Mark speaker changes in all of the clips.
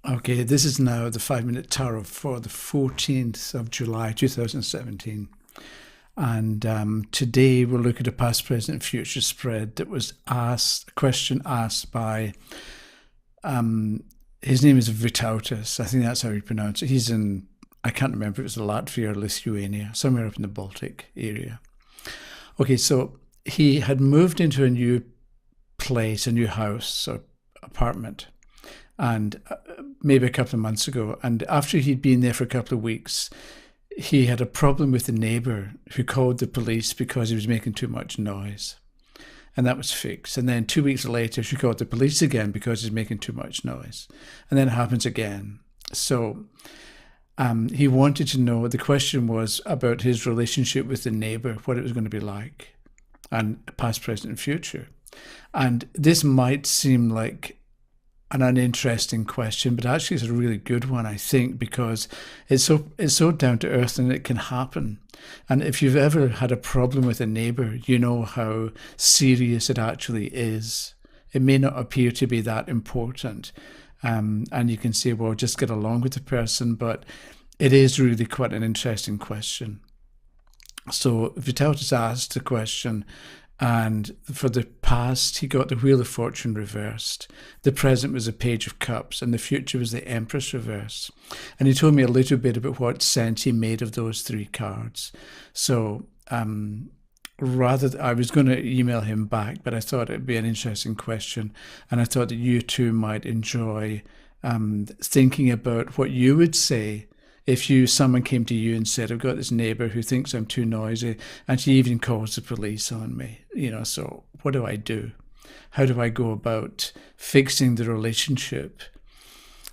Speaker 1: Okay, this is now the 5 Minute Tarot for the 14th of July 2017. And today we'll look at a past, present, future spread that was asked, a question asked by, his name is Vitautas. I think that's how you pronounce it. He's in, I can't remember if it was Latvia or Lithuania, somewhere up in the Baltic area. Okay, so he had moved into a new place, a new house or apartment, and maybe a couple of months ago. And after he'd been there for a couple of weeks, he had a problem with the neighbour who called the police because he was making too much noise. And that was fixed. And then 2 weeks later, she called the police again because he's making too much noise. And then it happens again. So he wanted to know, the question was about his relationship with the neighbour, what it was going to be like, and past, present, and future. And this might seem like an uninteresting question, but actually it's a really good one, I think, because it's so down to earth and it can happen. And if you've ever had a problem with a neighbour, you know how serious it actually is. It may not appear to be that important, and you can say, well, just get along with the person, but it is really quite an interesting question. So Vitautas asked the question, and for the past, he got the Wheel of Fortune reversed. The present was the Page of Cups, and the future was the Empress reversed. And he told me a little bit about what sense he made of those three cards. So I was going to email him back, but I thought it'd be an interesting question, and I thought that you too might enjoy thinking about what you would say if someone came to you and said, I've got this neighbour who thinks I'm too noisy, and she even calls the police on me, so what do I do? How do I go about fixing the relationship?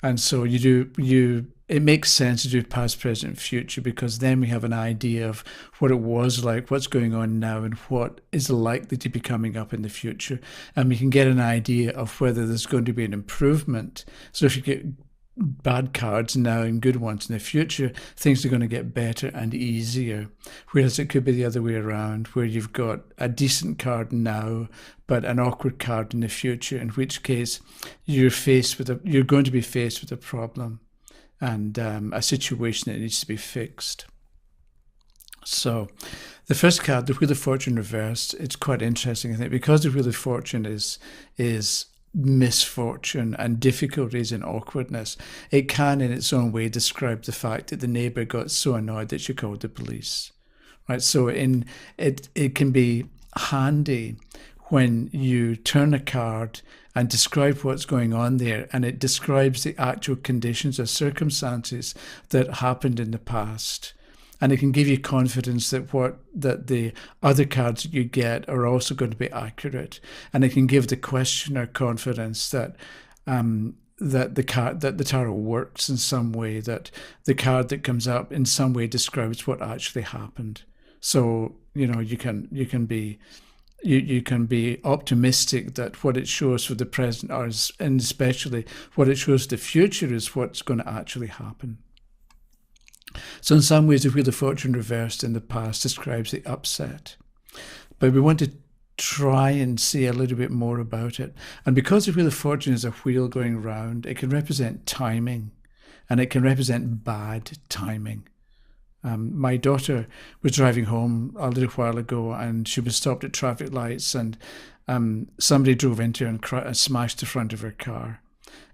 Speaker 1: And so it makes sense to do past, present, future, because then we have an idea of what it was like, what's going on now, and what is likely to be coming up in the future. And we can get an idea of whether there's going to be an improvement. So if you get bad cards now and good ones in the future, things are going to get better and easier. Whereas it could be the other way around, where you've got a decent card now, but an awkward card in the future, in which case you're going to be faced with a problem and a situation that needs to be fixed. So the first card, the Wheel of Fortune reversed, it's quite interesting, I think, because the Wheel of Fortune is misfortune and difficulties and awkwardness. It can in its own way describe the fact that the neighbour got so annoyed that she called the police, right? So it can be handy when you turn a card and describe what's going on there, and it describes the actual conditions or circumstances that happened in the past. And it can give you confidence that the other cards that you get are also going to be accurate. And it can give the questioner confidence that the tarot works in some way, that the card that comes up in some way describes what actually happened. So you can be optimistic that what it shows for the present, and especially what it shows for the future, is what's going to actually happen. So in some ways, the Wheel of Fortune reversed in the past describes the upset. But we want to try and see a little bit more about it. And because the Wheel of Fortune is a wheel going round, it can represent timing, and it can represent bad timing. My daughter was driving home a little while ago, and she was stopped at traffic lights, and somebody drove into her and smashed the front of her car.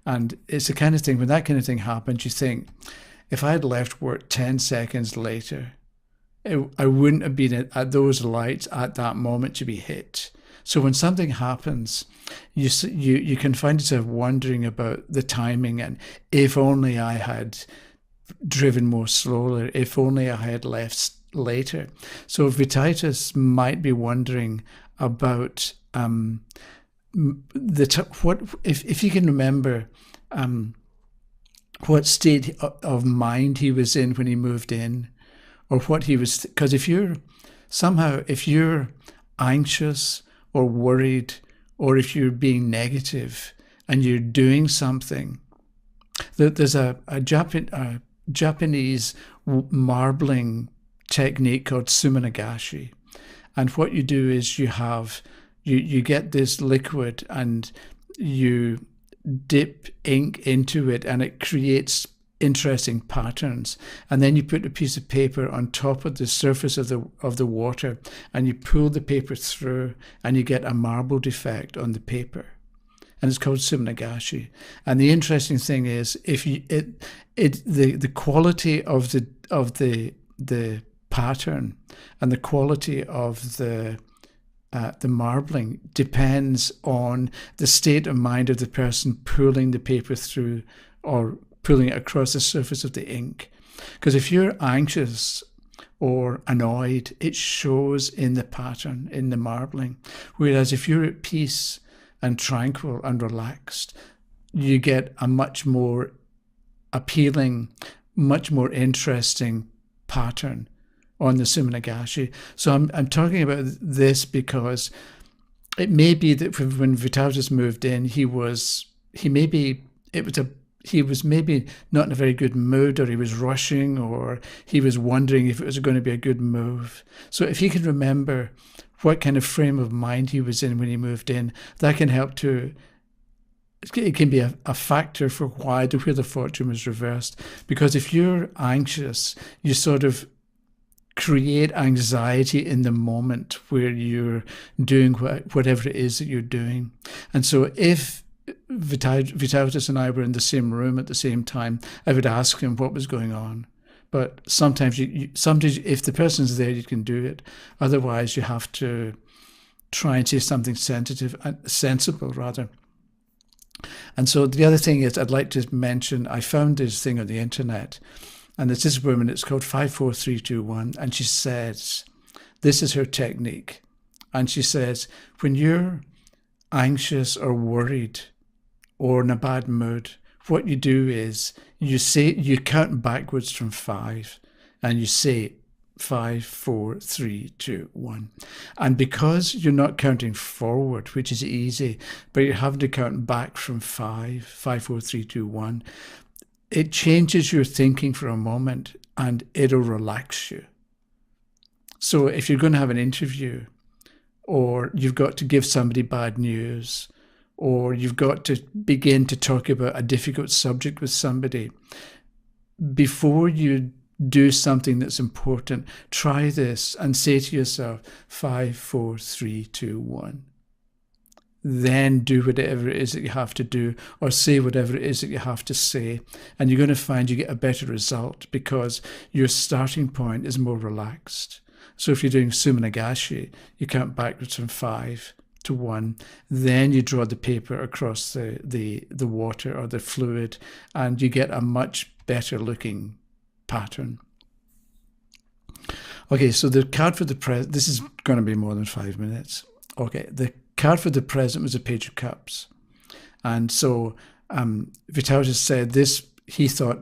Speaker 1: And it's the kind of thing, when that kind of thing happens, you think, if I had left work 10 seconds later, I wouldn't have been at those lights at that moment to be hit. So when something happens, you can find yourself wondering about the timing, and if only I had driven more slowly, if only I had left later. So Vitautas might be wondering about if you can remember what state of mind he was in when he moved in, or what he was, because if you're anxious or worried, or if you're being negative and you're doing something, there's a Japanese marbling technique called sumonagashi, and what you do is you get this liquid, and you dip ink into it and it creates interesting patterns. And then you put a piece of paper on top of the surface of the water and you pull the paper through and you get a marbled effect on the paper. And it's called Sumnagashi. And the interesting thing is, if you the quality of the pattern and the quality of the marbling depends on the state of mind of the person pulling the paper through or pulling it across the surface of the ink. Because if you're anxious or annoyed, it shows in the pattern, in the marbling. Whereas if you're at peace and tranquil and relaxed, you get a much more appealing, much more interesting pattern on the Sumnagashi. So I'm talking about this because it may be that when Vytautas moved in, he was maybe not in a very good mood, or he was rushing, or he was wondering if it was going to be a good move. So if he can remember what kind of frame of mind he was in when he moved in, that can help to, it can be a factor for where the fortune was reversed. Because if you're anxious, you sort of create anxiety in the moment where you're doing whatever it is that you're doing. And so if Vytautas and I were in the same room at the same time, I would ask him what was going on. But sometimes, sometimes if the person's there, you can do it. Otherwise, you have to try and say something sensible, rather. And so the other thing is, I'd like to mention, I found this thing on the internet, and it's this woman, it's called 54321, and she says, this is her technique. And she says, when you're anxious or worried or in a bad mood, what you do is you count backwards from 5 and you say 5, 4, 3, 2, 1. And because you're not counting forward, which is easy, but you're having to count back from 5, 5, 4, 3, 2, 1, it changes your thinking for a moment and it'll relax you. So if you're going to have an interview, or you've got to give somebody bad news, or you've got to begin to talk about a difficult subject with somebody, before you do something that's important, try this and say to yourself, 5, 4, 3, 2, 1. Then do whatever it is that you have to do, or say whatever it is that you have to say. And you're going to find you get a better result because your starting point is more relaxed. So if you're doing Sumnagashi, you count backwards from 5 to 1, then you draw the paper across the water or the fluid, and you get a much better looking pattern. Okay, so the card for the present, this is going to be more than 5 minutes. Okay, the card for the present was a Page of Cups. And so Vytautas said this, he thought,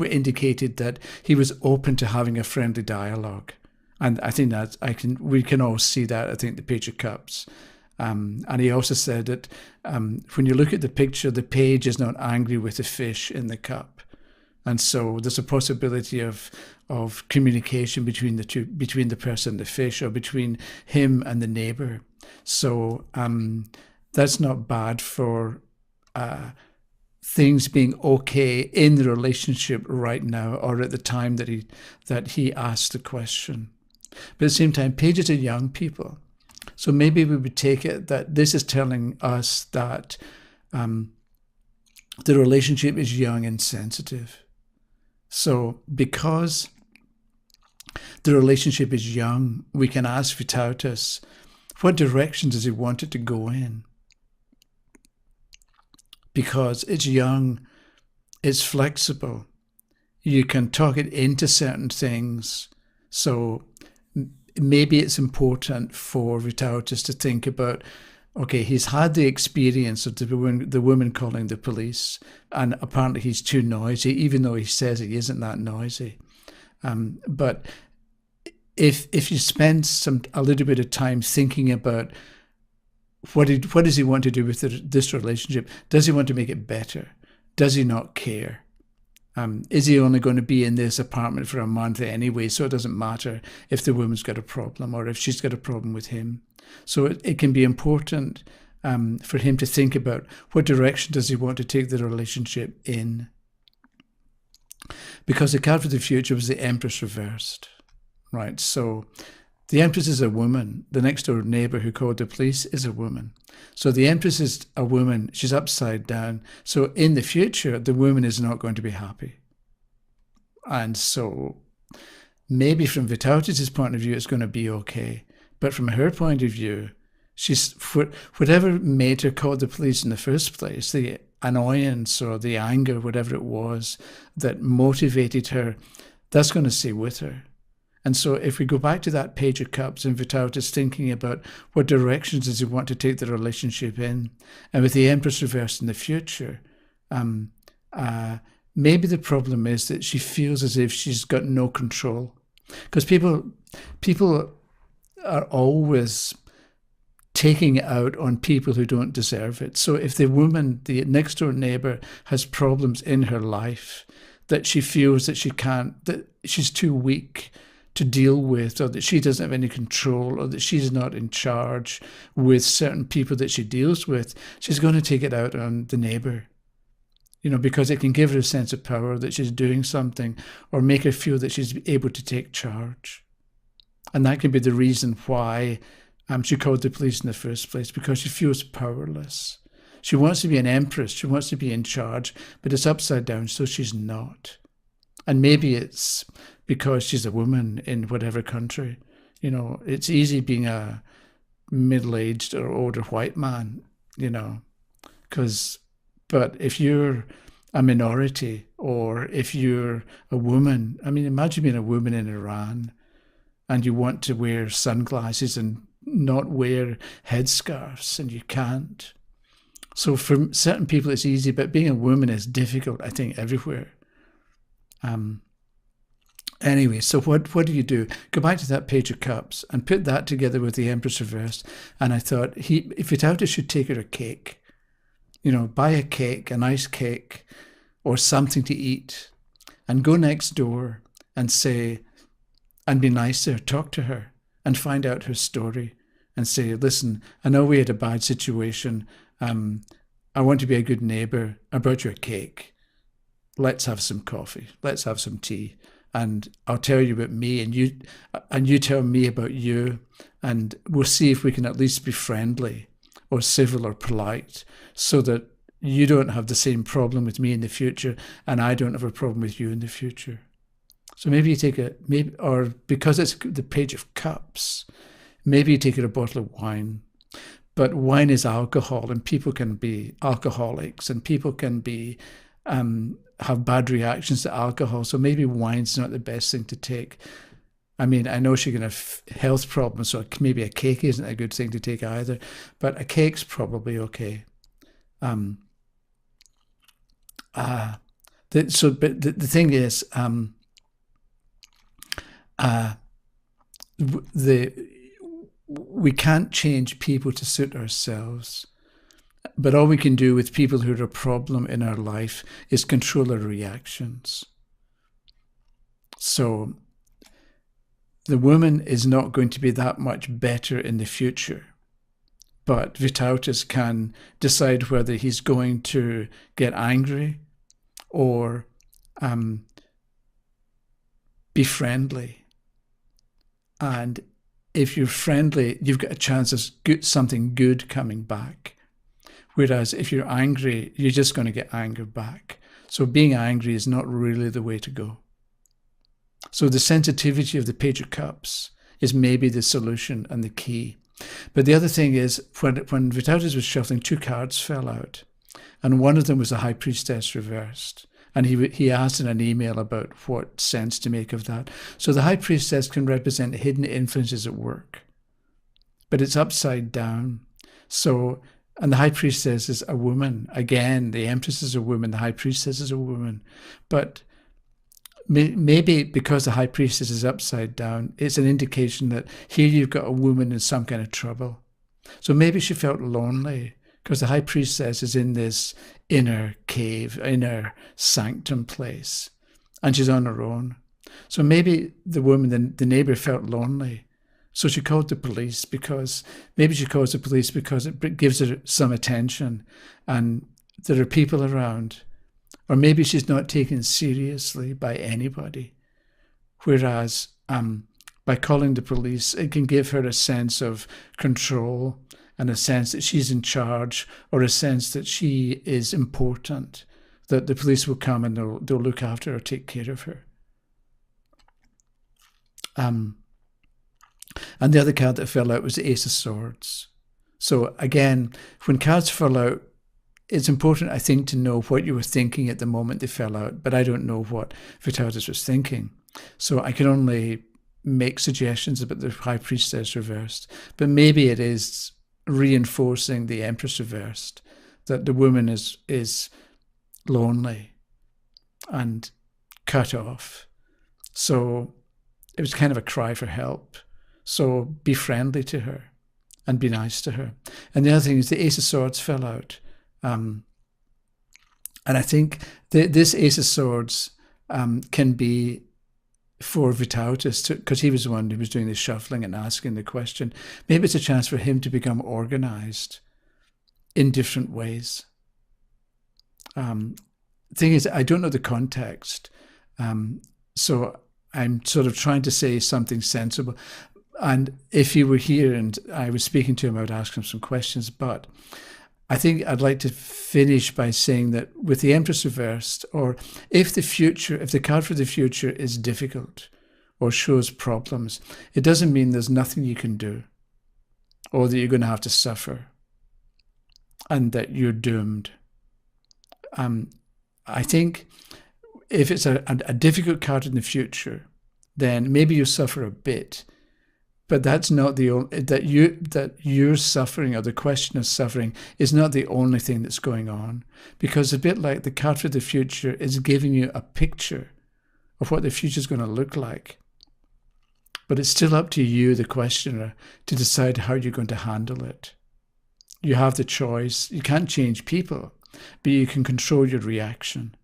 Speaker 1: indicated that he was open to having a friendly dialogue. And I think that we can all see that, I think, the Page of Cups. And he also said that when you look at the picture, the page is not angry with the fish in the cup. And so there's a possibility of communication between the person and the fish, or between him and the neighbor. So that's not bad for things being okay in the relationship right now, or at the time that he asked the question. But at the same time, pages are young people. So maybe we would take it that this is telling us that the relationship is young and sensitive. So because the relationship is young, we can ask Vytautas, what direction does he want it to go in? Because it's young, it's flexible. You can talk it into certain things. So maybe it's important for Vytautas to think about, okay, he's had the experience of the woman calling the police, and apparently he's too noisy, even though he says he isn't that noisy. But if you spend a little bit of time thinking about what does he want to do with this relationship? Does he want to make it better? Does he not care? Is he only going to be in this apartment for a month anyway, so it doesn't matter if the woman's got a problem or if she's got a problem with him? So it can be important for him to think about what direction does he want to take the relationship in. Because the card for the future was the Empress reversed, right? So the Empress is a woman. The next door neighbor who called the police is a woman. So the Empress is a woman. She's upside down. So in the future, the woman is not going to be happy. And so maybe from Vitality's point of view, it's going to be okay. But from her point of view, she's whatever made her call the police in the first place, the annoyance or the anger, whatever it was that motivated her, that's going to stay with her. And so if we go back to that Page of Cups and Vitality's thinking about what directions does he want to take the relationship in, and with the Empress reversed in the future, maybe the problem is that she feels as if she's got no control. Because people are always taking it out on people who don't deserve it. So if the woman, the next door neighbor, has problems in her life that she feels that she can't, that she's too weak to deal with, or that she doesn't have any control, or that she's not in charge with certain people that she deals with, she's going to take it out on the neighbor. Because it can give her a sense of power that she's doing something, or make her feel that she's able to take charge. And that can be the reason why she called the police in the first place, because she feels powerless. She wants to be an empress. She wants to be in charge, but it's upside down, so she's not. And maybe it's because she's a woman in whatever country. It's easy being a middle-aged or older white man, but if you're a minority, or if you're a woman, imagine being a woman in Iran and you want to wear sunglasses and not wear headscarves, and you can't. So for certain people it's easy, but being a woman is difficult, I think, everywhere. Anyway, so what do you do? Go back to that Page of Cups and put that together with the Empress reversed. And I thought, if Vitality should take her a cake, buy a cake, a nice cake, or something to eat, and go next door and say, and be nice to her, talk to her, and find out her story, and say, listen, I know we had a bad situation. I want to be a good neighbor. I brought you a cake. Let's have some coffee. Let's have some tea. And I'll tell you about me, and you tell me about you, and we'll see if we can at least be friendly or civil or polite, so that you don't have the same problem with me in the future, and I don't have a problem with you in the future. So maybe you take or because it's the Page of Cups, maybe you take a bottle of wine. But wine is alcohol, and people can be alcoholics, and people can be have bad reactions to alcohol. So maybe wine's not the best thing to take. I know she can have health problems, so maybe a cake isn't a good thing to take either. But a cake's probably okay. But the thing is, we can't change people to suit ourselves. But all we can do with people who are a problem in our life is control our reactions. So the woman is not going to be that much better in the future. But Vitautas can decide whether he's going to get angry or be friendly. And if you're friendly, you've got a chance of something good coming back. Whereas if you're angry, you're just going to get anger back. So being angry is not really the way to go. So the sensitivity of the Page of Cups is maybe the solution and the key. But the other thing is, when Vitautas was shuffling, 2 cards fell out. And one of them was the High Priestess reversed. And he asked in an email about what sense to make of that. So the High Priestess can represent hidden influences at work. But it's upside down. And the High Priestess is a woman. Again, the Empress is a woman, the High Priestess is a woman. But maybe because the High Priestess is upside down, it's an indication that here you've got a woman in some kind of trouble. So maybe she felt lonely because the High Priestess is in this inner cave, inner sanctum place, and she's on her own. So maybe the woman, the neighbor, felt lonely. So she called the police because maybe she calls the police because it gives her some attention and there are people around. Or maybe she's not taken seriously by anybody. Whereas by calling the police, it can give her a sense of control and a sense that she's in charge, or a sense that she is important, that the police will come and they'll look after her, take care of her. And the other card that fell out was the Ace of Swords. So again, when cards fall out, it's important, I think, to know what you were thinking at the moment they fell out, but I don't know what Vitalis was thinking. So I can only make suggestions about the High Priestess reversed, but maybe it is reinforcing the Empress reversed, that the woman is lonely and cut off. So it was kind of a cry for help. So be friendly to her and be nice to her. And the other thing is the Ace of Swords fell out. And I think this Ace of Swords can be for Vitalis, because he was the one who was doing the shuffling and asking the question. Maybe it's a chance for him to become organized in different ways. The thing is, I don't know the context. So I'm sort of trying to say something sensible. And if he were here and I was speaking to him, I would ask him some questions. But I think I'd like to finish by saying that with the Empress reversed, or if the card for the future is difficult or shows problems, it doesn't mean there's nothing you can do, or that you're going to have to suffer and that you're doomed. I think if it's a difficult card in the future, then maybe you suffer a bit. But that's not the only, that you're suffering, or the question of suffering, is not the only thing that's going on. Because a bit like the card for the future is giving you a picture of what the future is going to look like. But it's still up to you, the questioner, to decide how you're going to handle it. You have the choice. You can't change people, but you can control your reaction.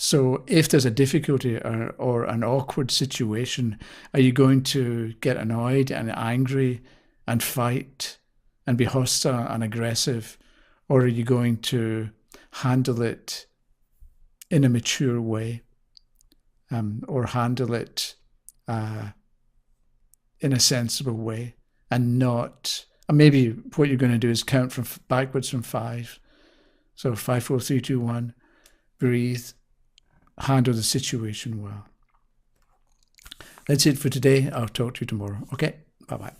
Speaker 1: So if there's a difficulty or an awkward situation, are you going to get annoyed and angry and fight and be hostile and aggressive? Or are you going to handle it in a mature way, or handle it in a sensible way, and not, and maybe what you're going to do is count from backwards from 5. So 5, 4, 3, 2, 1, breathe. Handle the situation well. That's it for today. I'll talk to you tomorrow. Okay? Bye-bye.